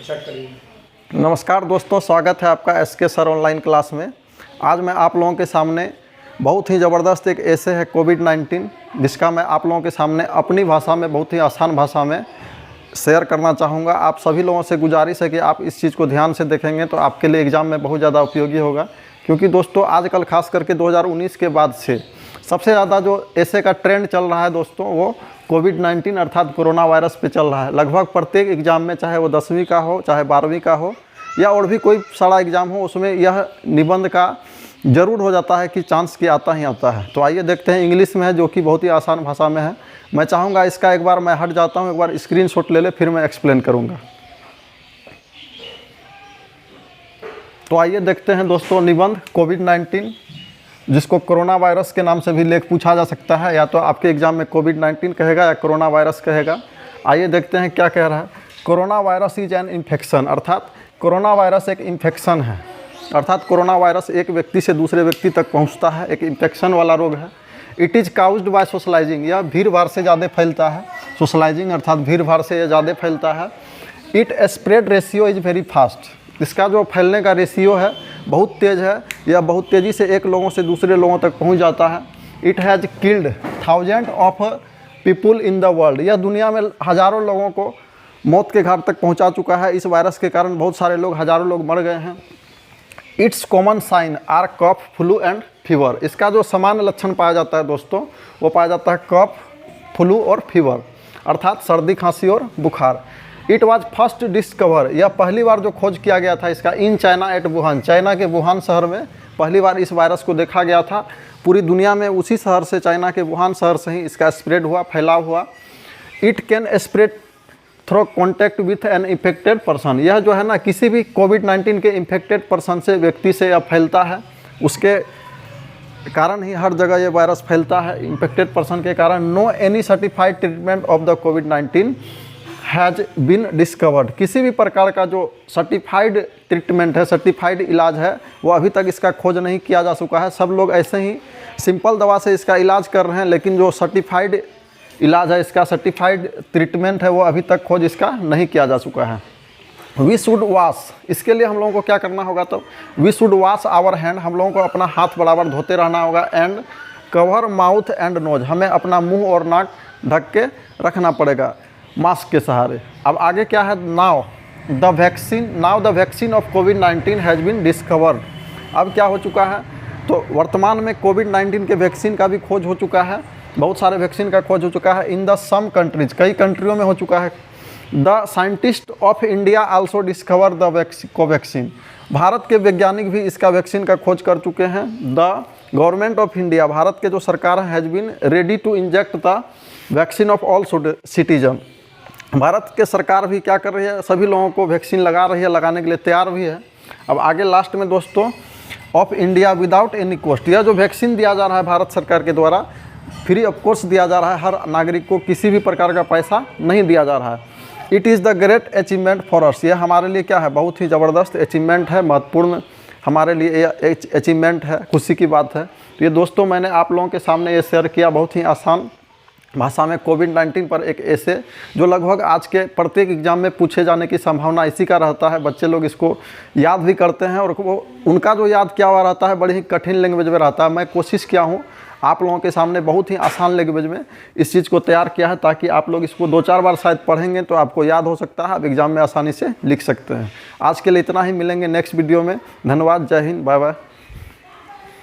Start करिए। नमस्कार दोस्तों, स्वागत है आपका एसके सर ऑनलाइन क्लास में। आज मैं आप लोगों के सामने बहुत ही ज़बरदस्त एक ऐसे है कोविड-19 जिसका मैं आप लोगों के सामने अपनी भाषा में, बहुत ही आसान भाषा में शेयर करना चाहूँगा। आप सभी लोगों से गुजारिश है कि आप इस चीज़ को ध्यान से देखेंगे तो आपके लिए एग्ज़ाम में बहुत ज़्यादा उपयोगी होगा। क्योंकि दोस्तों आजकल खास करके 2019 के बाद से सबसे ज़्यादा जो ऐसे का ट्रेंड चल रहा है दोस्तों, वो कोविड-19 अर्थात कोरोना वायरस पे चल रहा है। लगभग प्रत्येक एग्ज़ाम में, चाहे वो 10वीं का हो, चाहे 12वीं का हो या और भी कोई सारा एग्ज़ाम हो, उसमें यह निबंध का ज़रूर हो जाता है कि चांस की आता ही आता है। तो आइए देखते हैं, इंग्लिश में है जो कि बहुत ही आसान भाषा में है। मैं चाहूँगा इसका एक बार मैं हट जाता हूँ, एक बार स्क्रीनशॉट ले ले, फिर मैं एक्सप्लेन करूँगा। तो आइए देखते हैं दोस्तों, निबंध कोविड-19 जिसको कोरोना वायरस के नाम से भी लेख पूछा जा सकता है, या तो आपके एग्ज़ाम में कोविड-19 कहेगा या कोरोना वायरस कहेगा। आइए देखते हैं क्या कह रहा है। Corona virus is an infection, अर्थात कोरोना वायरस एक इन्फेक्शन है। अर्थात कोरोना वायरस एक व्यक्ति से दूसरे व्यक्ति तक पहुंचता है, एक इन्फेक्शन वाला रोग है। It is caused by socialising, यह भीड़ भाड़ से ज़्यादा फैलता है। सोशलाइजिंग अर्थात भीड़ भाड़ से ज़्यादा फैलता है। It spread ratio is very fast, इसका जो फैलने का रेशियो है बहुत तेज़ है, यह बहुत तेज़ी से एक लोगों से दूसरे लोगों तक पहुंच जाता है। It has killed thousand of people in the world, यह दुनिया में हज़ारों लोगों को मौत के घाट तक पहुंचा चुका है। इस वायरस के कारण बहुत सारे लोग, हज़ारों लोग मर गए हैं। It's common sign are cough, flu and fever, इसका जो सामान्य लक्षण पाया जाता है दोस्तों, वो पाया जाता है कफ, फ्लू और फीवर, अर्थात सर्दी, खांसी और बुखार। इट वाज फर्स्ट डिस्कवर, यह पहली बार जो खोज किया गया था इसका, in China eight Wuhan, China के वुहान शहर में पहली बार इस वायरस को देखा गया था। पूरी दुनिया में उसी शहर से, चाइना के वुहान शहर से ही इसका स्प्रेड हुआ, फैलाव हुआ। It can spread through contact with an infected person, यह जो है ना किसी भी कोविड-19 के इन्फेक्टेड पर्सन से, व्यक्ति से यह फैलता है, उसके कारण ही हर जगह ये वायरस फैलता है, इन्फेक्टेड पर्सन के कारण। No any certified treatment of the कोविड-19 हैज़ बीन डिस्कवर्ड, किसी भी प्रकार का जो सर्टिफाइड ट्रीटमेंट है, सर्टिफाइड इलाज है, वो अभी तक इसका खोज नहीं किया जा चुका है। सब लोग ऐसे ही सिंपल दवा से इसका इलाज कर रहे हैं, लेकिन जो सर्टिफाइड इलाज है, इसका सर्टिफाइड ट्रीटमेंट है, वो अभी तक खोज इसका नहीं किया जा चुका है। वी शुड वॉश, इसके लिए हम लोगों को क्या करना होगा, तो we should wash our hand, हम लोगों को अपना हाथ बराबर धोते रहना होगा। And cover mouth and nose, हमें अपना मुंह और नाक ढक के रखना पड़ेगा मास्क के सहारे। अब आगे क्या है, नाउ द वैक्सीन ऑफ कोविड-19 हैज़ बीन डिस्कवर्ड, अब क्या हो चुका है, तो वर्तमान में कोविड-19 के वैक्सीन का भी खोज हो चुका है, बहुत सारे वैक्सीन का खोज हो चुका है। इन द सम कंट्रीज, कई कंट्रियों में हो चुका है। The scientist of India also discover the Covaxin, Bharat के वैज्ञानिक भी इसका वैक्सीन का खोज कर चुके हैं। द गवर्नमेंट ऑफ इंडिया, भारत के जो सरकार है, has been ready to inject the vaccine of all citizen, भारत के सरकार भी क्या कर रही है, सभी लोगों को वैक्सीन लगा रही है, लगाने के लिए तैयार भी है। अब आगे लास्ट में दोस्तों, of India without any cost, यह जो वैक्सीन दिया जा रहा है भारत सरकार के द्वारा, फ्री ऑफ कोर्स दिया जा रहा है, हर नागरिक को किसी भी प्रकार का पैसा नहीं दिया जा रहा है। It is the great achievement for us, यह हमारे लिए क्या है, बहुत ही ज़बरदस्त अचीवमेंट है, महत्वपूर्ण हमारे लिए यह अचीवमेंट है, खुशी की बात है। तो ये दोस्तों मैंने आप लोगों के सामने ये शेयर किया बहुत ही आसान भाषा में कोविड-19 पर एक ऐसे, जो लगभग आज के प्रत्येक एग्जाम में पूछे जाने की संभावना इसी का रहता है। बच्चे लोग इसको याद भी करते हैं, और वो उनका जो याद किया हुआ रहता है बड़ी ही कठिन लैंग्वेज में रहता है। मैं कोशिश किया हूँ आप लोगों के सामने बहुत ही आसान लैंग्वेज में इस चीज़ को तैयार किया है, ताकि आप लोग इसको 2-4 बार शायद पढ़ेंगे तो आपको याद हो सकता है, आप एग्ज़ाम में आसानी से लिख सकते हैं। आज के लिए इतना ही, मिलेंगे नेक्स्ट वीडियो में। धन्यवाद, जय हिंद, बाय बाय।